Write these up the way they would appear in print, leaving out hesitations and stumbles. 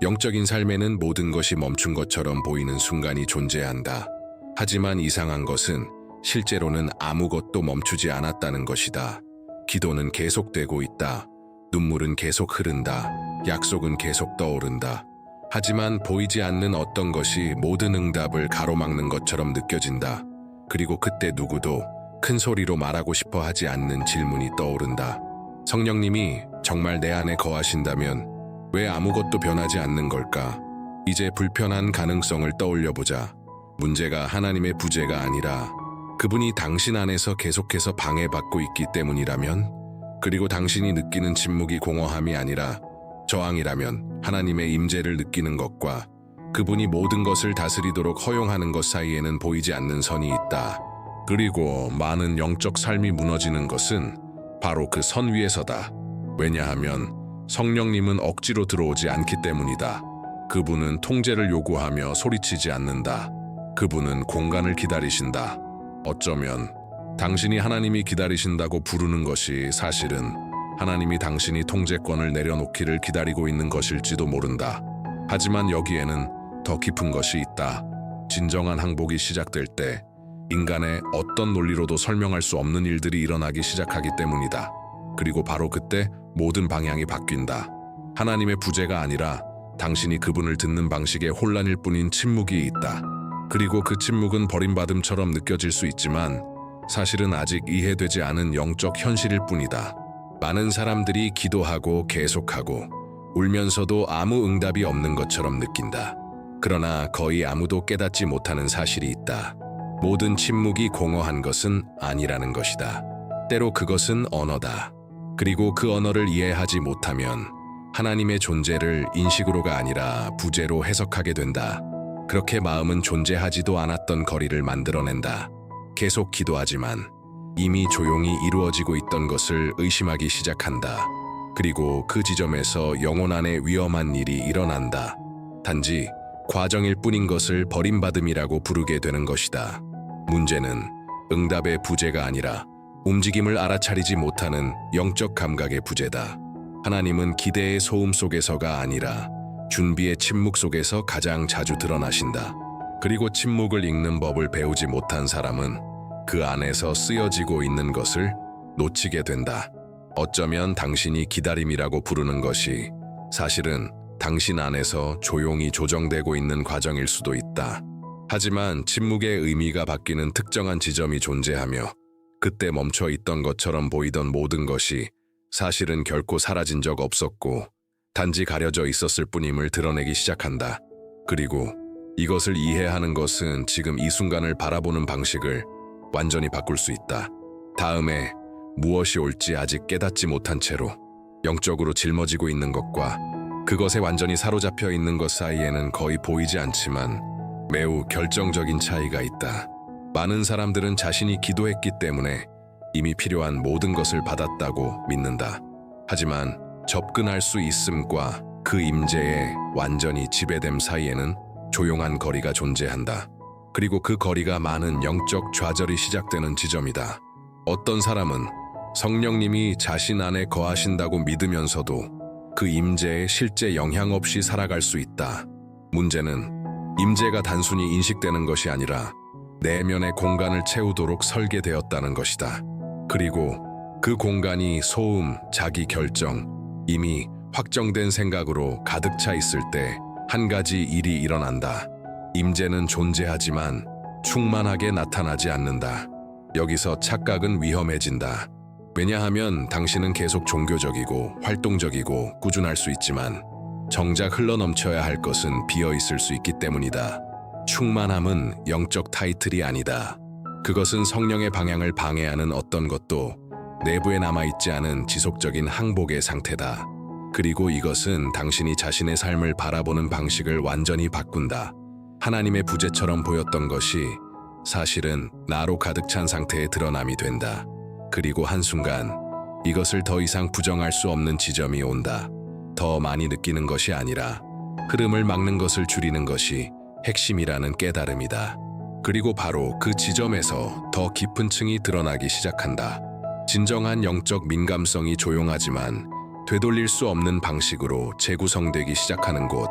영적인 삶에는 모든 것이 멈춘 것처럼 보이는 순간이 존재한다. 하지만 이상한 것은 실제로는 아무것도 멈추지 않았다는 것이다. 기도는 계속되고 있다. 눈물은 계속 흐른다. 약속은 계속 떠오른다. 하지만 보이지 않는 어떤 것이 모든 응답을 가로막는 것처럼 느껴진다. 그리고 그때 누구도 큰 소리로 말하고 싶어 하지 않는 질문이 떠오른다. 성령님이 정말 내 안에 거하신다면 왜 아무것도 변하지 않는 걸까? 이제 불편한 가능성을 떠올려보자. 문제가 하나님의 부재가 아니라 그분이 당신 안에서 계속해서 방해받고 있기 때문이라면, 그리고 당신이 느끼는 침묵이 공허함이 아니라 저항이라면 하나님의 임재를 느끼는 것과 그분이 모든 것을 다스리도록 허용하는 것 사이에는 보이지 않는 선이 있다. 그리고 많은 영적 삶이 무너지는 것은 바로 그 선 위에서다. 왜냐하면 성령님은 억지로 들어오지 않기 때문이다. 그분은 통제를 요구하며 소리치지 않는다. 그분은 공간을 기다리신다. 어쩌면 당신이 하나님이 기다리신다고 부르는 것이 사실은 하나님이 당신이 통제권을 내려놓기를 기다리고 있는 것일지도 모른다. 하지만 여기에는 더 깊은 것이 있다. 진정한 항복이 시작될 때 인간의 어떤 논리로도 설명할 수 없는 일들이 일어나기 시작하기 때문이다. 그리고 바로 그때 모든 방향이 바뀐다. 하나님의 부재가 아니라 당신이 그분을 듣는 방식의 혼란일 뿐인 침묵이 있다. 그리고 그 침묵은 버림받음처럼 느껴질 수 있지만 사실은 아직 이해되지 않은 영적 현실일 뿐이다. 많은 사람들이 기도하고 계속하고 울면서도 아무 응답이 없는 것처럼 느낀다. 그러나 거의 아무도 깨닫지 못하는 사실이 있다. 모든 침묵이 공허한 것은 아니라는 것이다. 때로 그것은 언어다. 그리고 그 언어를 이해하지 못하면 하나님의 존재를 인식으로가 아니라 부재로 해석하게 된다. 그렇게 마음은 존재하지도 않았던 거리를 만들어낸다. 계속 기도하지만 이미 조용히 이루어지고 있던 것을 의심하기 시작한다. 그리고 그 지점에서 영혼 안에 위험한 일이 일어난다. 단지 과정일 뿐인 것을 버림받음이라고 부르게 되는 것이다. 문제는 응답의 부재가 아니라 움직임을 알아차리지 못하는 영적 감각의 부재다. 하나님은 기대의 소음 속에서가 아니라 준비의 침묵 속에서 가장 자주 드러나신다. 그리고 침묵을 읽는 법을 배우지 못한 사람은 그 안에서 쓰여지고 있는 것을 놓치게 된다. 어쩌면 당신이 기다림이라고 부르는 것이 사실은 당신 안에서 조용히 조정되고 있는 과정일 수도 있다. 하지만 침묵의 의미가 바뀌는 특정한 지점이 존재하며 그때 멈춰 있던 것처럼 보이던 모든 것이 사실은 결코 사라진 적 없었고 단지 가려져 있었을 뿐임을 드러내기 시작한다. 그리고 이것을 이해하는 것은 지금 이 순간을 바라보는 방식을 완전히 바꿀 수 있다. 다음에 무엇이 올지 아직 깨닫지 못한 채로 영적으로 짊어지고 있는 것과 그것에 완전히 사로잡혀 있는 것 사이에는 거의 보이지 않지만 매우 결정적인 차이가 있다. 많은 사람들은 자신이 기도했기 때문에 이미 필요한 모든 것을 받았다고 믿는다. 하지만 접근할 수 있음과 그 임재에 완전히 지배됨 사이에는 조용한 거리가 존재한다. 그리고 그 거리가 많은 영적 좌절이 시작되는 지점이다. 어떤 사람은 성령님이 자신 안에 거하신다고 믿으면서도 그 임재에 실제 영향 없이 살아갈 수 있다. 문제는 임재가 단순히 인식되는 것이 아니라 내면의 공간을 채우도록 설계되었다는 것이다. 그리고 그 공간이 소음, 자기 결정, 이미 확정된 생각으로 가득 차 있을 때 한 가지 일이 일어난다. 임재는 존재하지만 충만하게 나타나지 않는다. 여기서 착각은 위험해진다. 왜냐하면 당신은 계속 종교적이고 활동적이고 꾸준할 수 있지만 정작 흘러넘쳐야 할 것은 비어있을 수 있기 때문이다. 충만함은 영적 타이틀이 아니다. 그것은 성령의 방향을 방해하는 어떤 것도 내부에 남아있지 않은 지속적인 항복의 상태다. 그리고 이것은 당신이 자신의 삶을 바라보는 방식을 완전히 바꾼다. 하나님의 부재처럼 보였던 것이 사실은 나로 가득 찬 상태에 드러남이 된다. 그리고 한순간 이것을 더 이상 부정할 수 없는 지점이 온다. 더 많이 느끼는 것이 아니라 흐름을 막는 것을 줄이는 것이 핵심이라는 깨달음이다. 그리고 바로 그 지점에서 더 깊은 층이 드러나기 시작한다. 진정한 영적 민감성이 조용하지만 되돌릴 수 없는 방식으로 재구성되기 시작하는 곳,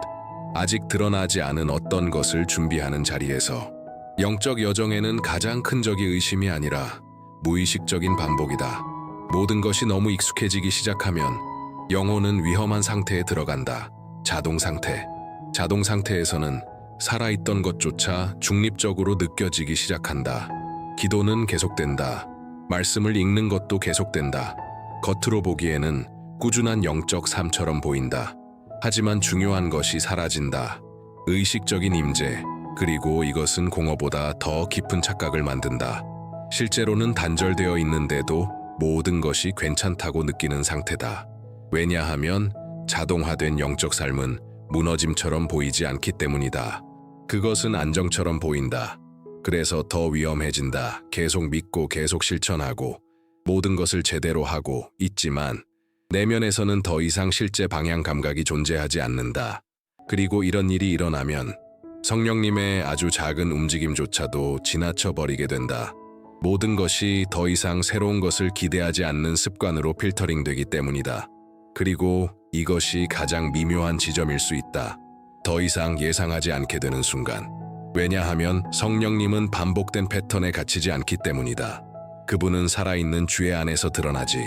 아직 드러나지 않은 어떤 것을 준비하는 자리에서 영적 여정에는 가장 큰 적이 의심이 아니라 무의식적인 반복이다. 모든 것이 너무 익숙해지기 시작하면 영혼은 위험한 상태에 들어간다. 자동 상태. 자동 상태에서는 살아있던 것조차 중립적으로 느껴지기 시작한다. 기도는 계속된다. 말씀을 읽는 것도 계속된다. 겉으로 보기에는 꾸준한 영적 삶처럼 보인다. 하지만 중요한 것이 사라진다. 의식적인 임재, 그리고 이것은 공허보다 더 깊은 착각을 만든다. 실제로는 단절되어 있는데도 모든 것이 괜찮다고 느끼는 상태다. 왜냐하면 자동화된 영적 삶은 무너짐처럼 보이지 않기 때문이다. 그것은 안정처럼 보인다. 그래서 더 위험해진다. 계속 믿고 계속 실천하고 모든 것을 제대로 하고 있지만 내면에서는 더 이상 실제 방향 감각이 존재하지 않는다. 그리고 이런 일이 일어나면 성령님의 아주 작은 움직임조차도 지나쳐 버리게 된다. 모든 것이 더 이상 새로운 것을 기대하지 않는 습관으로 필터링되기 때문이다. 그리고 이것이 가장 미묘한 지점일 수 있다. 더 이상 예상하지 않게 되는 순간. 왜냐하면 성령님은 반복된 패턴에 갇히지 않기 때문이다. 그분은 살아있는 주의 안에서 드러나지,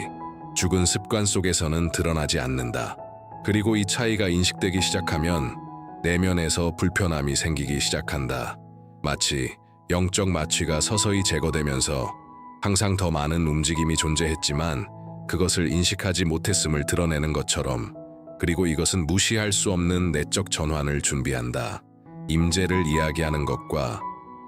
죽은 습관 속에서는 드러나지 않는다. 그리고 이 차이가 인식되기 시작하면 내면에서 불편함이 생기기 시작한다. 마치 영적 마취가 서서히 제거되면서 항상 더 많은 움직임이 존재했지만 그것을 인식하지 못했음을 드러내는 것처럼. 그리고 이것은 무시할 수 없는 내적 전환을 준비한다. 임재를 이야기하는 것과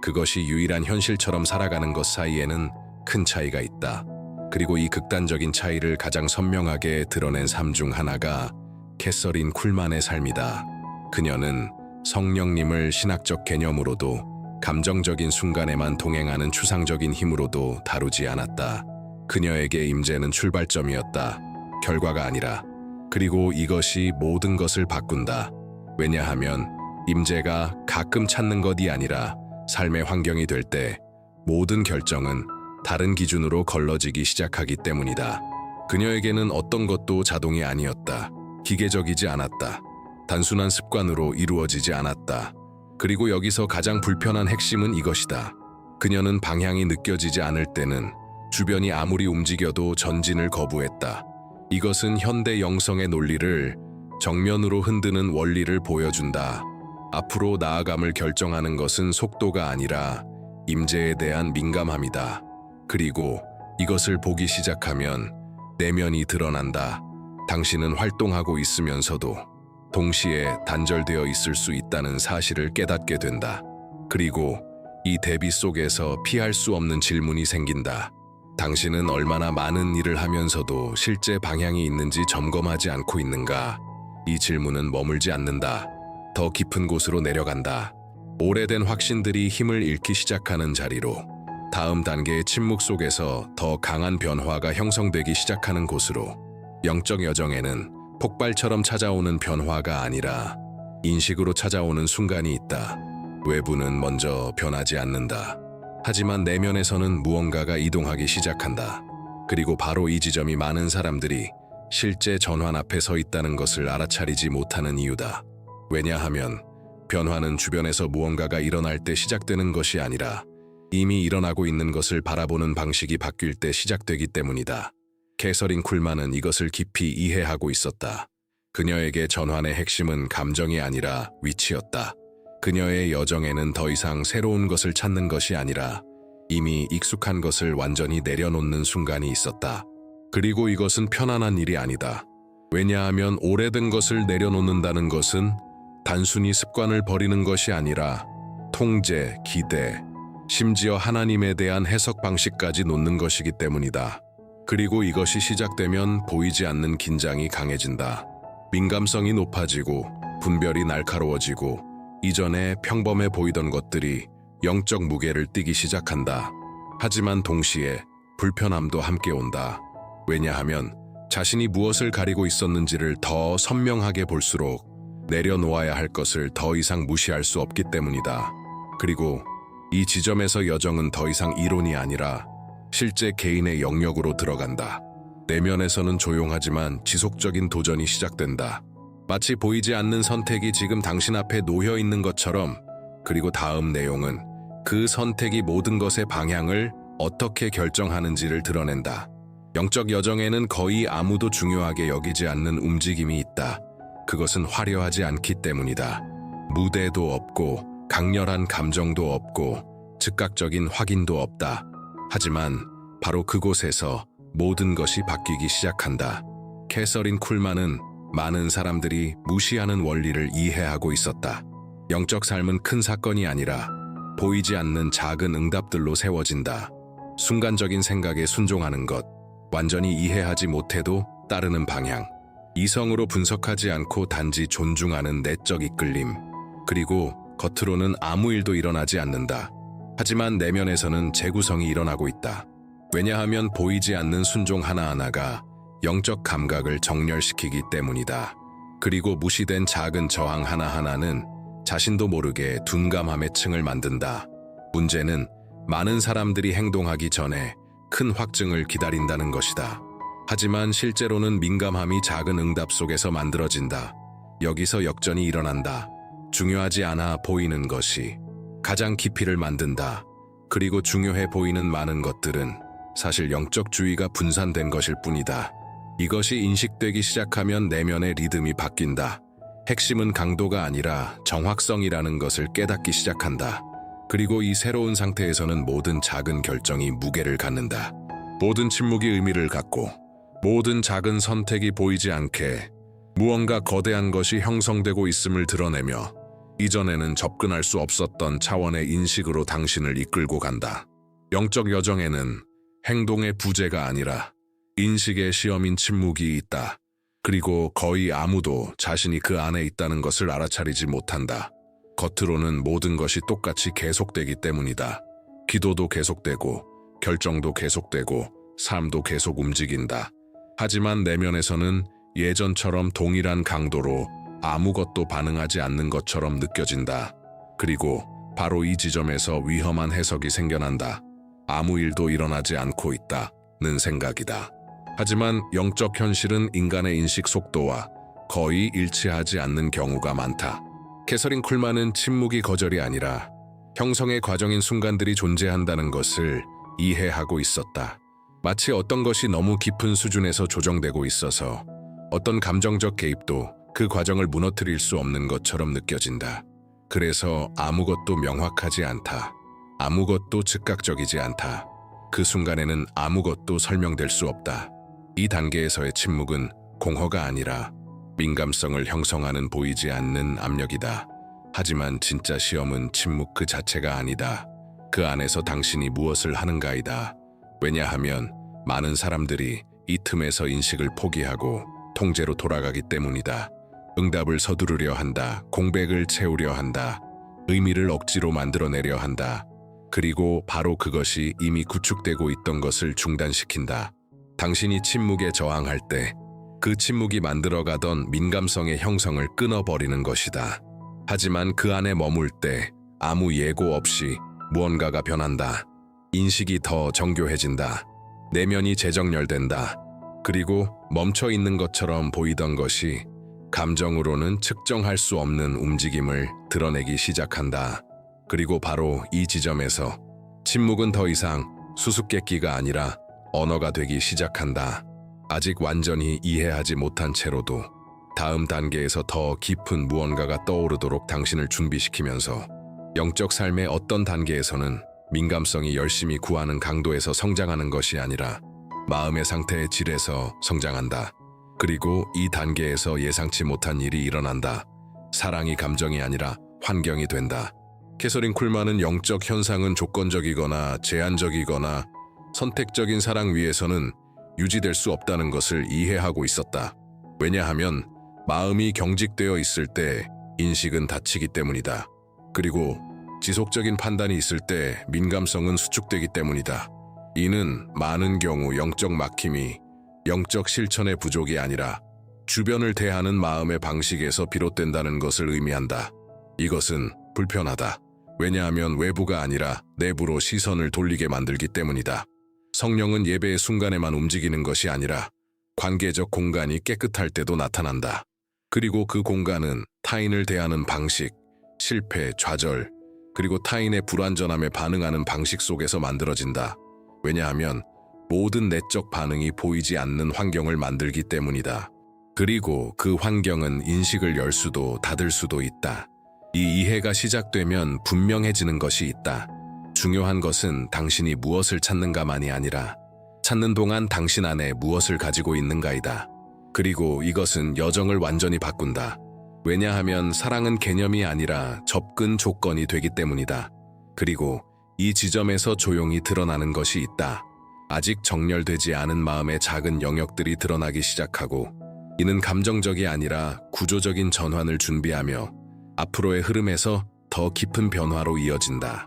그것이 유일한 현실처럼 살아가는 것 사이에는 큰 차이가 있다. 그리고 이 극단적인 차이를 가장 선명하게 드러낸 삶 중 하나가 캐서린 쿨만의 삶이다. 그녀는 성령님을 신학적 개념으로도 감정적인 순간에만 동행하는 추상적인 힘으로도 다루지 않았다. 그녀에게 임재는 출발점이었다. 결과가 아니라. 그리고 이것이 모든 것을 바꾼다. 왜냐하면 임재가 가끔 찾는 것이 아니라 삶의 환경이 될 때 모든 결정은 다른 기준으로 걸러지기 시작하기 때문이다. 그녀에게는 어떤 것도 자동이 아니었다. 기계적이지 않았다. 단순한 습관으로 이루어지지 않았다. 그리고 여기서 가장 불편한 핵심은 이것이다. 그녀는 방향이 느껴지지 않을 때는 주변이 아무리 움직여도 전진을 거부했다. 이것은 현대 영성의 논리를 정면으로 흔드는 원리를 보여준다. 앞으로 나아감을 결정하는 것은 속도가 아니라 임재에 대한 민감함이다. 그리고 이것을 보기 시작하면 내면이 드러난다. 당신은 활동하고 있으면서도 동시에 단절되어 있을 수 있다는 사실을 깨닫게 된다. 그리고 이 대비 속에서 피할 수 없는 질문이 생긴다. 당신은 얼마나 많은 일을 하면서도 실제 방향이 있는지 점검하지 않고 있는가? 이 질문은 머물지 않는다. 더 깊은 곳으로 내려간다. 오래된 확신들이 힘을 잃기 시작하는 자리로, 다음 단계의 침묵 속에서 더 강한 변화가 형성되기 시작하는 곳으로. 영적 여정에는 폭발처럼 찾아오는 변화가 아니라 인식으로 찾아오는 순간이 있다. 외부는 먼저 변하지 않는다. 하지만 내면에서는 무언가가 이동하기 시작한다. 그리고 바로 이 지점이 많은 사람들이 실제 전환 앞에 서 있다는 것을 알아차리지 못하는 이유다. 왜냐하면 변화는 주변에서 무언가가 일어날 때 시작되는 것이 아니라 이미 일어나고 있는 것을 바라보는 방식이 바뀔 때 시작되기 때문이다. 캐서린 쿨만은 이것을 깊이 이해하고 있었다. 그녀에게 전환의 핵심은 감정이 아니라 위치였다. 그녀의 여정에는 더 이상 새로운 것을 찾는 것이 아니라 이미 익숙한 것을 완전히 내려놓는 순간이 있었다. 그리고 이것은 편안한 일이 아니다. 왜냐하면 오래된 것을 내려놓는다는 것은 단순히 습관을 버리는 것이 아니라 통제, 기대, 심지어 하나님에 대한 해석 방식까지 놓는 것이기 때문이다. 그리고 이것이 시작되면 보이지 않는 긴장이 강해진다. 민감성이 높아지고 분별이 날카로워지고 이전에 평범해 보이던 것들이 영적 무게를 띠기 시작한다. 하지만 동시에 불편함도 함께 온다. 왜냐하면 자신이 무엇을 가리고 있었는지를 더 선명하게 볼수록 내려놓아야 할 것을 더 이상 무시할 수 없기 때문이다. 그리고 이 지점에서 여정은 더 이상 이론이 아니라 실제 개인의 영역으로 들어간다. 내면에서는 조용하지만 지속적인 도전이 시작된다. 마치 보이지 않는 선택이 지금 당신 앞에 놓여 있는 것처럼. 그리고 다음 내용은 그 선택이 모든 것의 방향을 어떻게 결정하는지를 드러낸다. 영적 여정에는 거의 아무도 중요하게 여기지 않는 움직임이 있다. 그것은 화려하지 않기 때문이다. 무대도 없고 강렬한 감정도 없고 즉각적인 확인도 없다. 하지만 바로 그곳에서 모든 것이 바뀌기 시작한다. 캐서린 쿨만은 많은 사람들이 무시하는 원리를 이해하고 있었다. 영적 삶은 큰 사건이 아니라 보이지 않는 작은 응답들로 세워진다. 순간적인 생각에 순종하는 것, 완전히 이해하지 못해도 따르는 방향, 이성으로 분석하지 않고 단지 존중하는 내적 이끌림, 그리고 겉으로는 아무 일도 일어나지 않는다. 하지만 내면에서는 재구성이 일어나고 있다. 왜냐하면 보이지 않는 순종 하나하나가 영적 감각을 정렬시키기 때문이다. 그리고 무시된 작은 저항 하나하나는 자신도 모르게 둔감함의 층을 만든다. 문제는 많은 사람들이 행동하기 전에 큰 확증을 기다린다는 것이다. 하지만 실제로는 민감함이 작은 응답 속에서 만들어진다. 여기서 역전이 일어난다. 중요하지 않아 보이는 것이 가장 깊이를 만든다. 그리고 중요해 보이는 많은 것들은 사실 영적 주의가 분산된 것일 뿐이다. 이것이 인식되기 시작하면 내면의 리듬이 바뀐다. 핵심은 강도가 아니라 정확성이라는 것을 깨닫기 시작한다. 그리고 이 새로운 상태에서는 모든 작은 결정이 무게를 갖는다. 모든 침묵이 의미를 갖고 모든 작은 선택이 보이지 않게 무언가 거대한 것이 형성되고 있음을 드러내며 이전에는 접근할 수 없었던 차원의 인식으로 당신을 이끌고 간다. 영적 여정에는 행동의 부재가 아니라 인식의 시험인 침묵이 있다. 그리고 거의 아무도 자신이 그 안에 있다는 것을 알아차리지 못한다. 겉으로는 모든 것이 똑같이 계속되기 때문이다. 기도도 계속되고, 결정도 계속되고, 삶도 계속 움직인다. 하지만 내면에서는 예전처럼 동일한 강도로 아무것도 반응하지 않는 것처럼 느껴진다. 그리고 바로 이 지점에서 위험한 해석이 생겨난다. 아무 일도 일어나지 않고 있다는 생각이다. 하지만 영적 현실은 인간의 인식 속도와 거의 일치하지 않는 경우가 많다. 캐서린 쿨만은 침묵이 거절이 아니라 형성의 과정인 순간들이 존재한다는 것을 이해하고 있었다. 마치 어떤 것이 너무 깊은 수준에서 조정되고 있어서 어떤 감정적 개입도 그 과정을 무너뜨릴 수 없는 것처럼 느껴진다. 그래서 아무것도 명확하지 않다. 아무것도 즉각적이지 않다. 그 순간에는 아무것도 설명될 수 없다. 이 단계에서의 침묵은 공허가 아니라 민감성을 형성하는 보이지 않는 압력이다. 하지만 진짜 시험은 침묵 그 자체가 아니다. 그 안에서 당신이 무엇을 하는가이다. 왜냐하면 많은 사람들이 이 틈에서 인식을 포기하고 통제로 돌아가기 때문이다. 응답을 서두르려 한다. 공백을 채우려 한다. 의미를 억지로 만들어내려 한다. 그리고 바로 그것이 이미 구축되고 있던 것을 중단시킨다. 당신이 침묵에 저항할 때 그 침묵이 만들어가던 민감성의 형성을 끊어버리는 것이다. 하지만 그 안에 머물 때 아무 예고 없이 무언가가 변한다. 인식이 더 정교해진다. 내면이 재정렬된다. 그리고 멈춰 있는 것처럼 보이던 것이 감정으로는 측정할 수 없는 움직임을 드러내기 시작한다. 그리고 바로 이 지점에서 침묵은 더 이상 수수께끼가 아니라 언어가 되기 시작한다. 아직 완전히 이해하지 못한 채로도 다음 단계에서 더 깊은 무언가가 떠오르도록 당신을 준비시키면서 영적 삶의 어떤 단계에서는 민감성이 열심히 구하는 강도에서 성장하는 것이 아니라 마음의 상태의 질에서 성장한다. 그리고 이 단계에서 예상치 못한 일이 일어난다. 사랑이 감정이 아니라 환경이 된다. 캐서린 쿨만은 영적 현상은 조건적이거나 제한적이거나 선택적인 사랑 위에서는 유지될 수 없다는 것을 이해하고 있었다. 왜냐하면 마음이 경직되어 있을 때 인식은 닫히기 때문이다. 그리고 지속적인 판단이 있을 때 민감성은 수축되기 때문이다. 이는 많은 경우 영적 막힘이 영적 실천의 부족이 아니라 주변을 대하는 마음의 방식에서 비롯된다는 것을 의미한다. 이것은 불편하다. 왜냐하면 외부가 아니라 내부로 시선을 돌리게 만들기 때문이다. 성령은 예배의 순간에만 움직이는 것이 아니라 관계적 공간이 깨끗할 때도 나타난다. 그리고 그 공간은 타인을 대하는 방식, 실패, 좌절, 그리고 타인의 불완전함에 반응하는 방식 속에서 만들어진다. 왜냐하면 모든 내적 반응이 보이지 않는 환경을 만들기 때문이다. 그리고 그 환경은 인식을 열 수도 닫을 수도 있다. 이 이해가 시작되면 분명해지는 것이 있다. 중요한 것은 당신이 무엇을 찾는가만이 아니라 찾는 동안 당신 안에 무엇을 가지고 있는가이다. 그리고 이것은 여정을 완전히 바꾼다. 왜냐하면 사랑은 개념이 아니라 접근 조건이 되기 때문이다. 그리고 이 지점에서 조용히 드러나는 것이 있다. 아직 정렬되지 않은 마음의 작은 영역들이 드러나기 시작하고, 이는 감정적이 아니라 구조적인 전환을 준비하며 앞으로의 흐름에서 더 깊은 변화로 이어진다.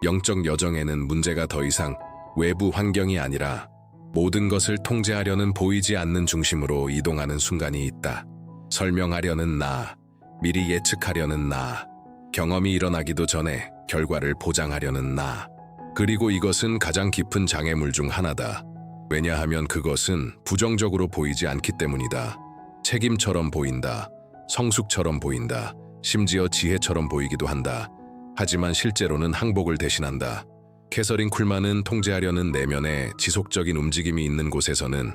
영적 여정에는 문제가 더 이상 외부 환경이 아니라 모든 것을 통제하려는 보이지 않는 중심으로 이동하는 순간이 있다. 설명하려는 나, 미리 예측하려는 나, 경험이 일어나기도 전에 결과를 보장하려는 나. 그리고 이것은 가장 깊은 장애물 중 하나다. 왜냐하면 그것은 부정적으로 보이지 않기 때문이다. 책임처럼 보인다. 성숙처럼 보인다. 심지어 지혜처럼 보이기도 한다. 하지만 실제로는 항복을 대신한다. 캐서린 쿨만은 통제하려는 내면의 지속적인 움직임이 있는 곳에서는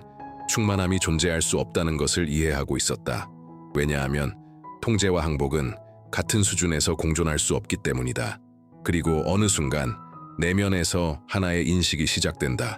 충만함이 존재할 수 없다는 것을 이해하고 있었다. 왜냐하면 통제와 항복은 같은 수준에서 공존할 수 없기 때문이다. 그리고 어느 순간 내면에서 하나의 인식이 시작된다.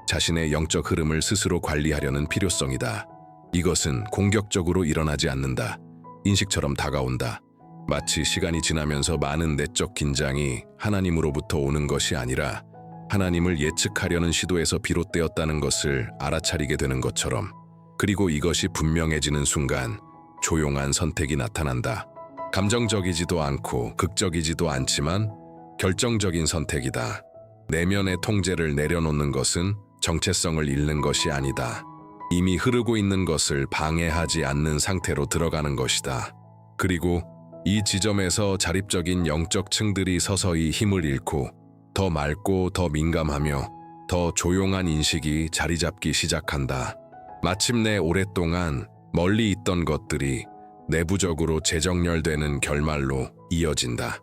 자신의 영적 흐름을 스스로 관리하려는 필요성이다. 이것은 공격적으로 일어나지 않는다. 인식처럼 다가온다. 마치 시간이 지나면서 많은 내적 긴장이 하나님으로부터 오는 것이 아니라 하나님을 예측하려는 시도에서 비롯되었다는 것을 알아차리게 되는 것처럼. 그리고 이것이 분명해지는 순간 조용한 선택이 나타난다. 감정적이지도 않고 극적이지도 않지만 결정적인 선택이다. 내면의 통제를 내려놓는 것은 정체성을 잃는 것이 아니다. 이미 흐르고 있는 것을 방해하지 않는 상태로 들어가는 것이다. 그리고 이 지점에서 자립적인 영적 층들이 서서히 힘을 잃고 더 맑고 더 민감하며 더 조용한 인식이 자리 잡기 시작한다. 마침내 오랫동안 멀리 있던 것들이 내부적으로 재정렬되는 결말로 이어진다.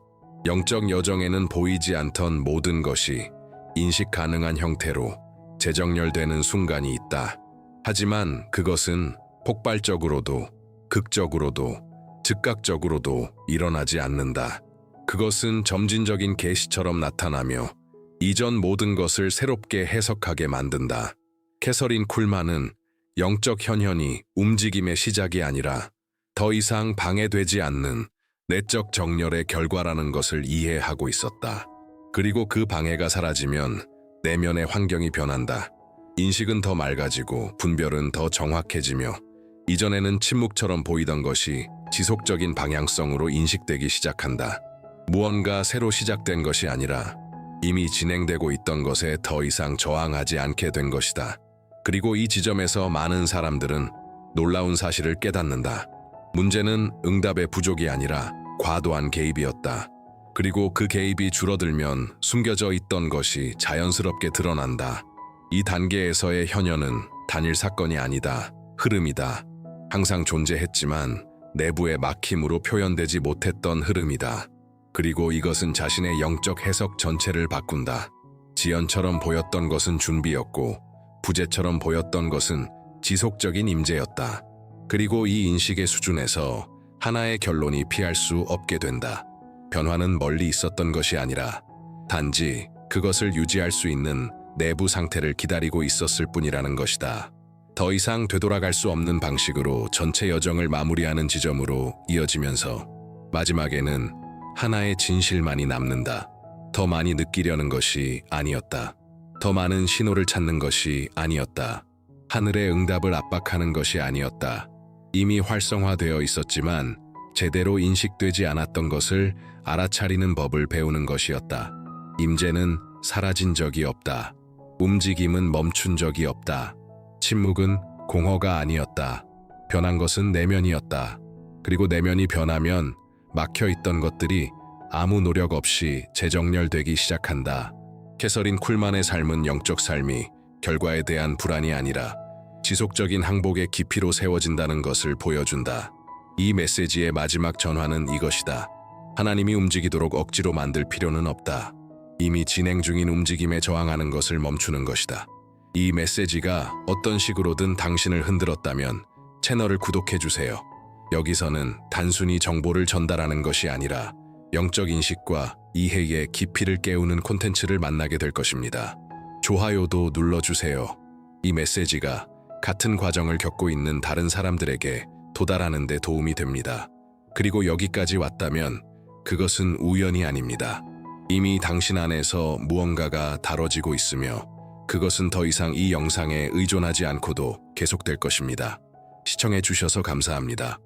영적 여정에는 보이지 않던 모든 것이 인식 가능한 형태로 재정렬되는 순간이 있다. 하지만 그것은 폭발적으로도 극적으로도 즉각적으로도 일어나지 않는다. 그것은 점진적인 계시처럼 나타나며 이전 모든 것을 새롭게 해석하게 만든다. 캐서린 쿨만은 영적 현현이 움직임의 시작이 아니라 더 이상 방해되지 않는 내적 정렬의 결과라는 것을 이해하고 있었다. 그리고 그 방해가 사라지면 내면의 환경이 변한다. 인식은 더 맑아지고 분별은 더 정확해지며 이전에는 침묵처럼 보이던 것이 지속적인 방향성으로 인식되기 시작한다. 무언가 새로 시작된 것이 아니라 이미 진행되고 있던 것에 더 이상 저항하지 않게 된 것이다. 그리고 이 지점에서 많은 사람들은 놀라운 사실을 깨닫는다. 문제는 응답의 부족이 아니라 과도한 개입이었다. 그리고 그 개입이 줄어들면 숨겨져 있던 것이 자연스럽게 드러난다. 이 단계에서의 현현은 단일 사건이 아니다. 흐름이다. 항상 존재했지만 내부의 막힘으로 표현되지 못했던 흐름이다. 그리고 이것은 자신의 영적 해석 전체를 바꾼다. 지연처럼 보였던 것은 준비였고 부재처럼 보였던 것은 지속적인 임재였다. 그리고 이 인식의 수준에서 하나의 결론이 피할 수 없게 된다. 변화는 멀리 있었던 것이 아니라 단지 그것을 유지할 수 있는 내부 상태를 기다리고 있었을 뿐이라는 것이다. 더 이상 되돌아갈 수 없는 방식으로 전체 여정을 마무리하는 지점으로 이어지면서 마지막에는 하나의 진실만이 남는다. 더 많이 느끼려는 것이 아니었다. 더 많은 신호를 찾는 것이 아니었다. 하늘의 응답을 압박하는 것이 아니었다. 이미 활성화되어 있었지만 제대로 인식되지 않았던 것을 알아차리는 법을 배우는 것이었다. 임재는 사라진 적이 없다. 움직임은 멈춘 적이 없다. 침묵은 공허가 아니었다. 변한 것은 내면이었다. 그리고 내면이 변하면 막혀있던 것들이 아무 노력 없이 재정렬되기 시작한다. 캐서린 쿨만의 삶은 영적 삶이 결과에 대한 불안이 아니라 지속적인 항복의 깊이로 세워진다는 것을 보여준다. 이 메시지의 마지막 전환은 이것이다. 하나님이 움직이도록 억지로 만들 필요는 없다. 이미 진행 중인 움직임에 저항하는 것을 멈추는 것이다. 이 메시지가 어떤 식으로든 당신을 흔들었다면 채널을 구독해주세요. 여기서는 단순히 정보를 전달하는 것이 아니라 영적 인식과 이해의 깊이를 깨우는 콘텐츠를 만나게 될 것입니다. 좋아요도 눌러주세요. 이 메시지가 같은 과정을 겪고 있는 다른 사람들에게 도달하는 데 도움이 됩니다. 그리고 여기까지 왔다면 그것은 우연이 아닙니다. 이미 당신 안에서 무언가가 다뤄지고 있으며 그것은 더 이상 이 영상에 의존하지 않고도 계속될 것입니다. 시청해 주셔서 감사합니다.